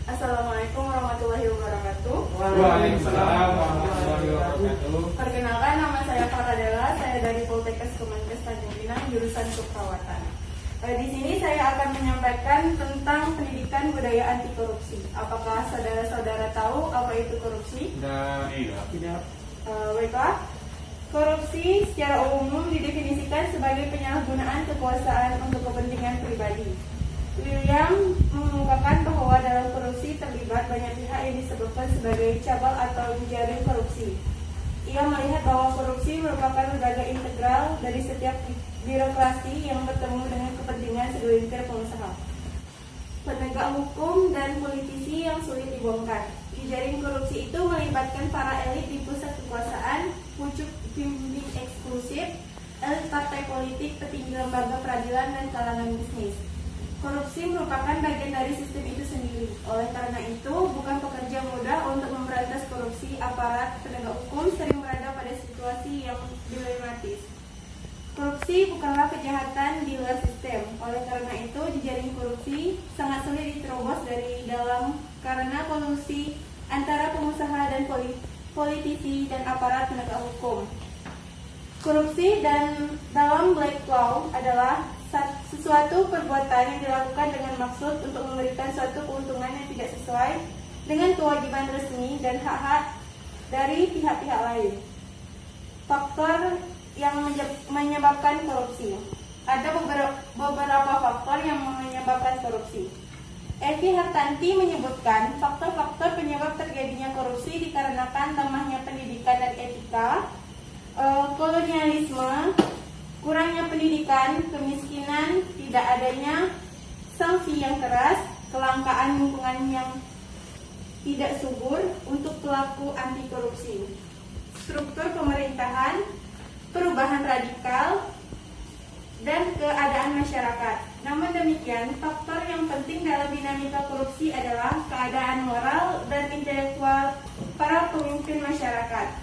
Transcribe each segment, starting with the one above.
Assalamualaikum warahmatullahi wabarakatuh. Waalaikumsalam warahmatullahi wabarakatuh. Perkenalkan, nama saya Faradela, saya dari Poltekkes Kemenkes Tanjung Pinang, jurusan Keperawatan. Di sini saya akan menyampaikan tentang pendidikan budaya anti korupsi. Apakah saudara-saudara tahu apa itu korupsi? Tidak. Baiklah. Korupsi secara umum didefinisikan sebagai penyalahgunaan kekuasaan untuk kepentingan pribadi. William mengungkapkan bahwa dalam korupsi terlibat banyak pihak yang disebutkan sebagai cabang atau jaring korupsi. Ia melihat bahwa korupsi merupakan lembaga integral dari setiap birokrasi yang bertemu dengan kepentingan segelintir pengusaha, penegak hukum, dan politisi yang sulit dibongkar. Jaring korupsi itu melibatkan para elit di pusat kekuasaan, pucuk pimpinan eksklusif, elit partai politik, petinggi lembaga peradilan, dan kalangan bisnis. Korupsi merupakan bagian dari sistem itu sendiri. Oleh karena itu, bukan pekerja mudah untuk memberantas korupsi. Aparat penegak hukum sering berada pada situasi yang dilematis. Korupsi bukanlah kejahatan di luar sistem. Oleh karena itu, jejaring korupsi sangat sulit diterobos dari dalam karena kolusi antara pengusaha dan politisi dan aparat penegak hukum. Korupsi dan dalam Black Law adalah sesuatu perbuatan yang dilakukan dengan maksud untuk memberikan suatu keuntungan yang tidak sesuai dengan kewajiban resmi dan hak-hak dari pihak-pihak lain. Faktor yang menyebabkan korupsi. Ada beberapa faktor yang menyebabkan korupsi. Evi Hartanti menyebutkan faktor-faktor penyebab terjadinya korupsi dikarenakan lemahnya pendidikan dan etika, kolonialisme, kurangnya pendidikan, kemiskinan, tidak adanya sanksi yang keras, kelangkaan lingkungan yang tidak subur untuk pelaku anti korupsi, struktur pemerintahan, perubahan radikal, dan keadaan masyarakat. Namun demikian, faktor yang penting dalam dinamika korupsi adalah keadaan moral dan intelektual para pemimpin masyarakat.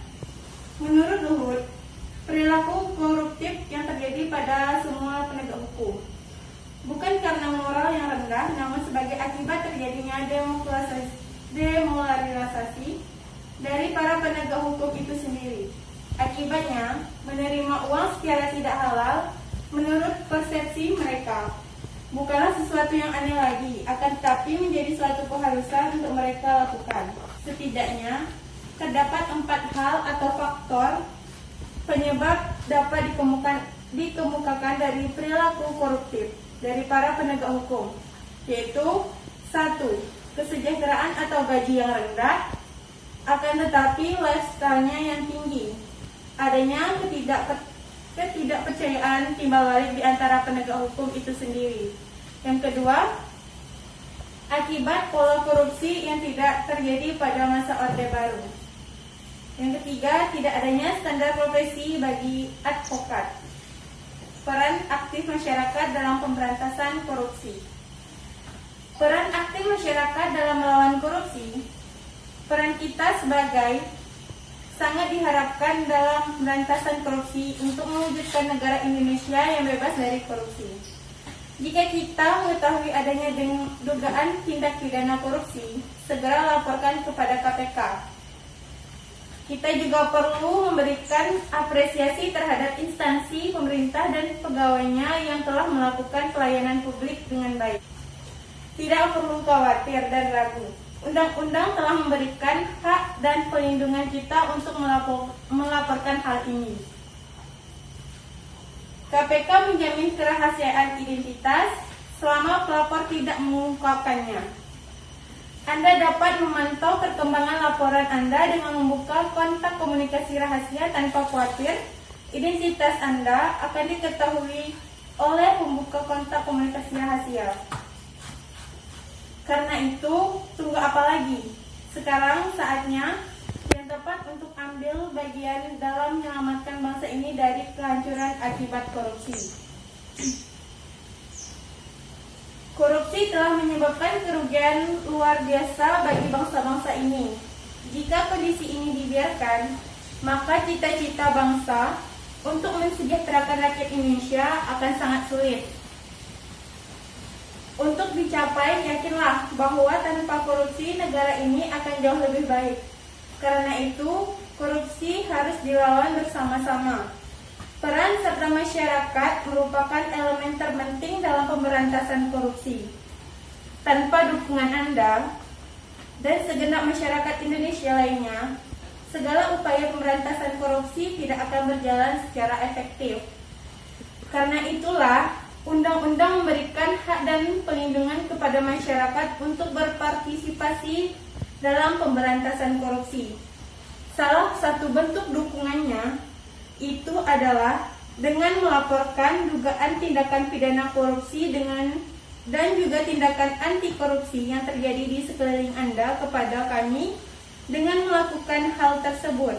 Menurut Luhut, perilaku koruptif yang terjadi pada semua penegak hukum bukan karena moral yang rendah, namun sebagai akibat terjadinya demoralisasi dari para penegak hukum itu sendiri. Akibatnya, menerima uang secara tidak halal menurut persepsi mereka bukanlah sesuatu yang aneh lagi, akan tetapi menjadi suatu keharusan untuk mereka lakukan. Setidaknya, terdapat 4 hal atau faktor penyebab dapat dikemukakan dari perilaku koruptif dari para penegak hukum, yaitu 1. Kesejahteraan atau gaji yang rendah, akan tetapi lifestyle-nya yang tinggi. Adanya ketidakpercayaan timbal balik di antara penegak hukum itu sendiri. Yang kedua, akibat pola korupsi yang tidak terjadi pada masa Orde Baru. Yang ketiga, tidak adanya standar profesi bagi advokat. Peran aktif masyarakat dalam pemberantasan korupsi. Peran aktif masyarakat dalam melawan korupsi. Peran kita sebagai sangat diharapkan dalam pemberantasan korupsi untuk mewujudkan negara Indonesia yang bebas dari korupsi. Jika kita mengetahui adanya dugaan tindak pidana korupsi, segera laporkan kepada KPK. Kita juga perlu memberikan apresiasi terhadap instansi pemerintah dan pegawainya yang telah melakukan pelayanan publik dengan baik. Tidak perlu khawatir dan ragu. Undang-undang telah memberikan hak dan perlindungan kita untuk melaporkan hal ini. KPK menjamin kerahasiaan identitas selama pelapor tidak mengungkapkannya. Anda dapat memantau perkembangan laporan Anda dengan membuka kontak komunikasi rahasia tanpa khawatir identitas Anda akan diketahui oleh pembuka kontak komunikasi rahasia. Karena itu, tunggu apa lagi? Sekarang saatnya yang tepat untuk ambil bagian dalam menyelamatkan bangsa ini dari kehancuran akibat korupsi. Korupsi telah menyebabkan kerugian luar biasa bagi bangsa-bangsa ini. Jika kondisi ini dibiarkan, maka cita-cita bangsa untuk mensejahterakan rakyat Indonesia akan sangat sulit. Untuk dicapai, yakinlah bahwa tanpa korupsi negara ini akan jauh lebih baik. Karena itu, korupsi harus dilawan bersama-sama. Peran serta masyarakat merupakan elemen terpenting dalam pemberantasan korupsi. Tanpa dukungan Anda dan segenap masyarakat Indonesia lainnya, segala upaya pemberantasan korupsi tidak akan berjalan secara efektif. Karena itulah, undang-undang memberikan hak dan pelindungan kepada masyarakat untuk berpartisipasi dalam pemberantasan korupsi. Salah satu bentuk dukungannya itu adalah dengan melaporkan dugaan tindakan pidana korupsi dan juga tindakan anti korupsi yang terjadi di sekeliling Anda kepada kami. Dengan melakukan hal tersebut,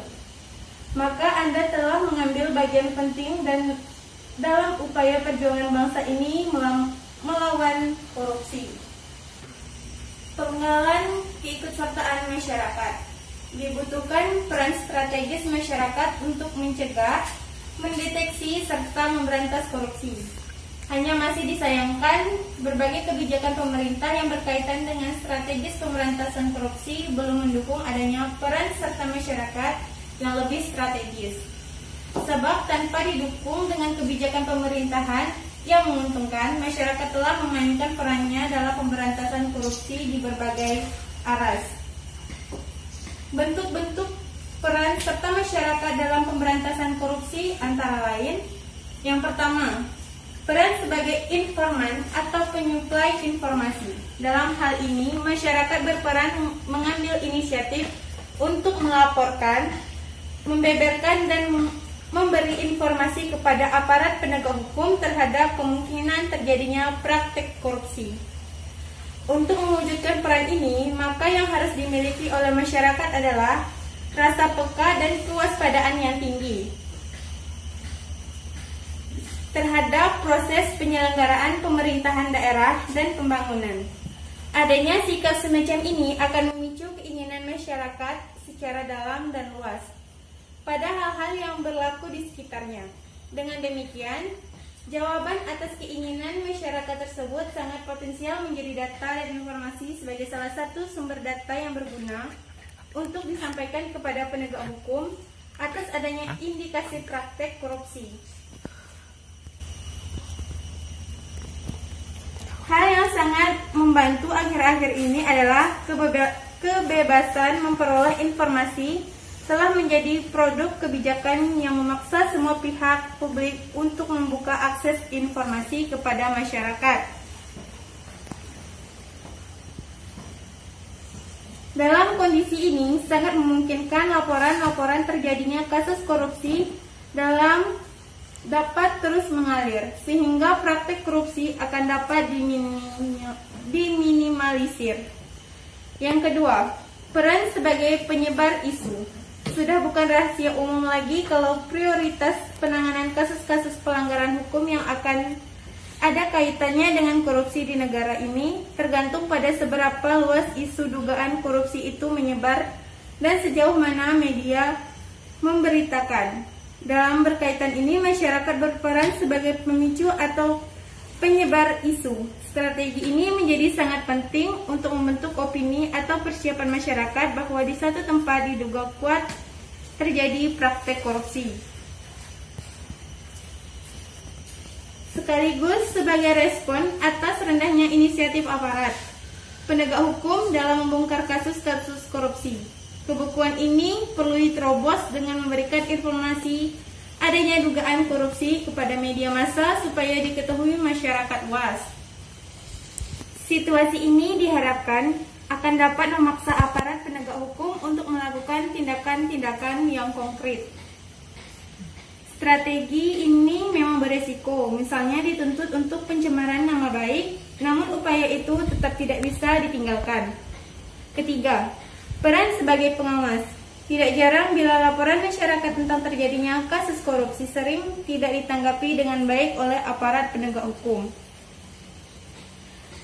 maka Anda telah mengambil bagian penting dan dalam upaya perjuangan bangsa ini melawan korupsi. Penggalan keikutsertaan masyarakat. Dibutuhkan peran strategis masyarakat untuk mencegah, mendeteksi, serta memberantas korupsi. Hanya masih disayangkan, berbagai kebijakan pemerintah yang berkaitan dengan strategis pemberantasan korupsi belum mendukung adanya peran serta masyarakat yang lebih strategis. Sebab tanpa didukung dengan kebijakan pemerintahan yang menguntungkan, masyarakat telah memainkan perannya dalam pemberantasan korupsi di berbagai aras. Bentuk-bentuk peran serta masyarakat dalam pemberantasan korupsi antara lain: yang pertama, peran sebagai informan atau penyuplai informasi. Dalam hal ini, masyarakat berperan mengambil inisiatif untuk melaporkan, membeberkan, dan memberi informasi kepada aparat penegak hukum terhadap kemungkinan terjadinya praktik korupsi. Untuk mewujudkan peran ini, maka yang harus dimiliki oleh masyarakat adalah rasa peka dan kewaspadaan yang tinggi terhadap proses penyelenggaraan pemerintahan daerah dan pembangunan. Adanya sikap semacam ini akan memicu keinginan masyarakat secara dalam dan luas pada hal-hal yang berlaku di sekitarnya. Dengan demikian, jawaban atas keinginan masyarakat tersebut sangat potensial menjadi data dan informasi sebagai salah satu sumber data yang berguna untuk disampaikan kepada penegak hukum atas adanya indikasi praktek korupsi. Hal yang sangat membantu akhir-akhir ini adalah kebebasan memperoleh informasi telah menjadi produk kebijakan yang memaksa semua pihak publik untuk membuka akses informasi kepada masyarakat. Dalam kondisi ini, sangat memungkinkan laporan-laporan terjadinya kasus korupsi dapat terus mengalir, sehingga praktik korupsi akan dapat diminimalisir. Yang kedua, peran sebagai penyebar isu. Sudah bukan rahasia umum lagi kalau prioritas penanganan kasus-kasus pelanggaran hukum yang akan ada kaitannya dengan korupsi di negara ini tergantung pada seberapa luas isu dugaan korupsi itu menyebar dan sejauh mana media memberitakan. Dalam berkaitan ini, masyarakat berperan sebagai pemicu atau penyebar isu. Strategi ini menjadi sangat penting untuk membentuk opini atau persiapan masyarakat bahwa di satu tempat diduga kuat terjadi praktek korupsi. Sekaligus sebagai respon atas rendahnya inisiatif aparat penegak hukum dalam membongkar kasus-kasus korupsi. Kebukuan ini perlu diterobos dengan memberikan informasi adanya dugaan korupsi kepada media massa supaya diketahui masyarakat luas. Situasi ini diharapkan akan dapat memaksa aparat penegak hukum untuk melakukan tindakan-tindakan yang konkret. Strategi ini memang beresiko, misalnya dituntut untuk pencemaran nama baik, namun upaya itu tetap tidak bisa ditinggalkan. Ketiga, peran sebagai pengawas. Tidak jarang bila laporan masyarakat tentang terjadinya kasus korupsi sering tidak ditanggapi dengan baik oleh aparat penegak hukum.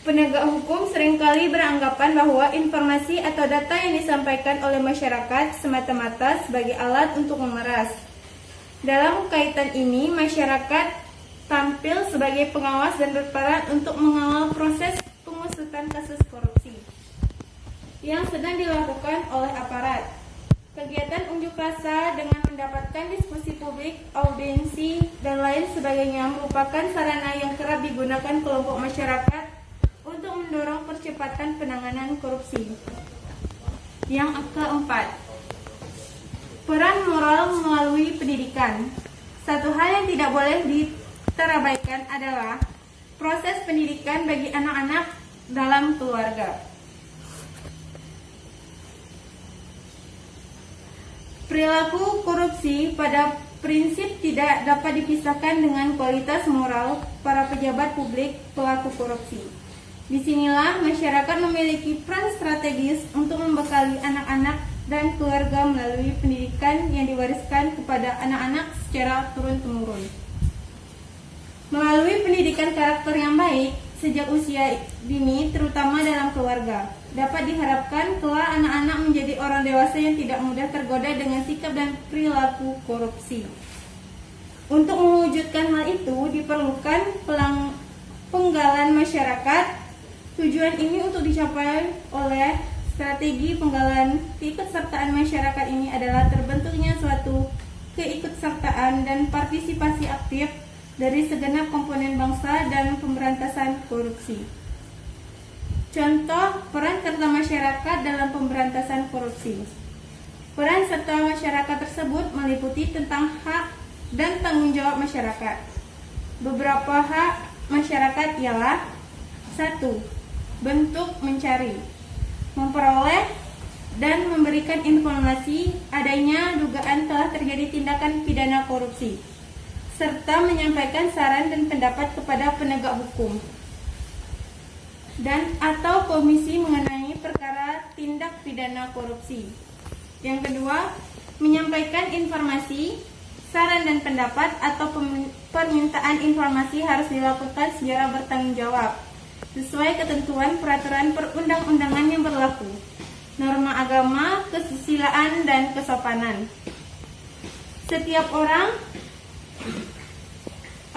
Penegak hukum seringkali beranggapan bahwa informasi atau data yang disampaikan oleh masyarakat semata-mata sebagai alat untuk memeras. Dalam kaitan ini, masyarakat tampil sebagai pengawas dan berperan untuk mengawal proses pengusutan kasus korupsi yang sedang dilakukan oleh aparat. Kegiatan unjuk rasa dengan mendapatkan diskusi publik, audiensi, dan lain sebagainya merupakan sarana yang kerap digunakan kelompok masyarakat untuk mendorong percepatan penanganan korupsi. Yang keempat, peran moral melalui pendidikan. Satu hal yang tidak boleh diterabaikan adalah proses pendidikan bagi anak-anak dalam keluarga. Perilaku korupsi pada prinsip tidak dapat dipisahkan dengan kualitas moral para pejabat publik pelaku korupsi. Disinilah masyarakat memiliki peran strategis untuk membekali anak-anak dan keluarga melalui pendidikan yang diwariskan kepada anak-anak secara turun-temurun. Melalui pendidikan karakter yang baik sejak usia dini, terutama dalam keluarga, dapat diharapkan kelak anak-anak menjadi orang dewasa yang tidak mudah tergoda dengan sikap dan perilaku korupsi. Untuk mewujudkan hal itu diperlukan penggalan masyarakat. Tujuan ini untuk dicapai oleh strategi penggalan keikutsertaan masyarakat ini adalah terbentuknya suatu keikutsertaan dan partisipasi aktif dari segenap komponen bangsa dan pemberantasan korupsi. Contoh peran serta masyarakat dalam pemberantasan korupsi. Peran serta masyarakat tersebut meliputi tentang hak dan tanggung jawab masyarakat. Beberapa hak masyarakat ialah: 1. Bentuk mencari, memperoleh dan memberikan informasi adanya dugaan telah terjadi tindakan pidana korupsi, serta menyampaikan saran dan pendapat kepada penegak hukum dan atau komisi mengenai perkara tindak pidana korupsi. Yang kedua, menyampaikan informasi, saran dan pendapat atau permintaan informasi harus dilakukan secara bertanggung jawab sesuai ketentuan peraturan perundang-undangan yang berlaku, norma agama, kesusilaan dan kesopanan. Setiap orang,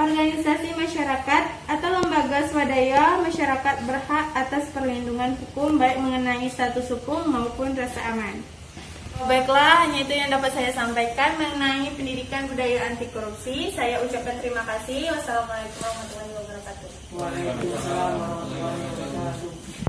organisasi masyarakat atau lembaga swadaya masyarakat berhak atas perlindungan hukum baik mengenai status hukum maupun rasa aman. Baiklah, hanya itu yang dapat saya sampaikan mengenai pendidikan budaya anti korupsi. Saya ucapkan terima kasih. Wassalamualaikum warahmatullahi wabarakatuh. Waalaikumsalam warahmatullahi wabarakatuh.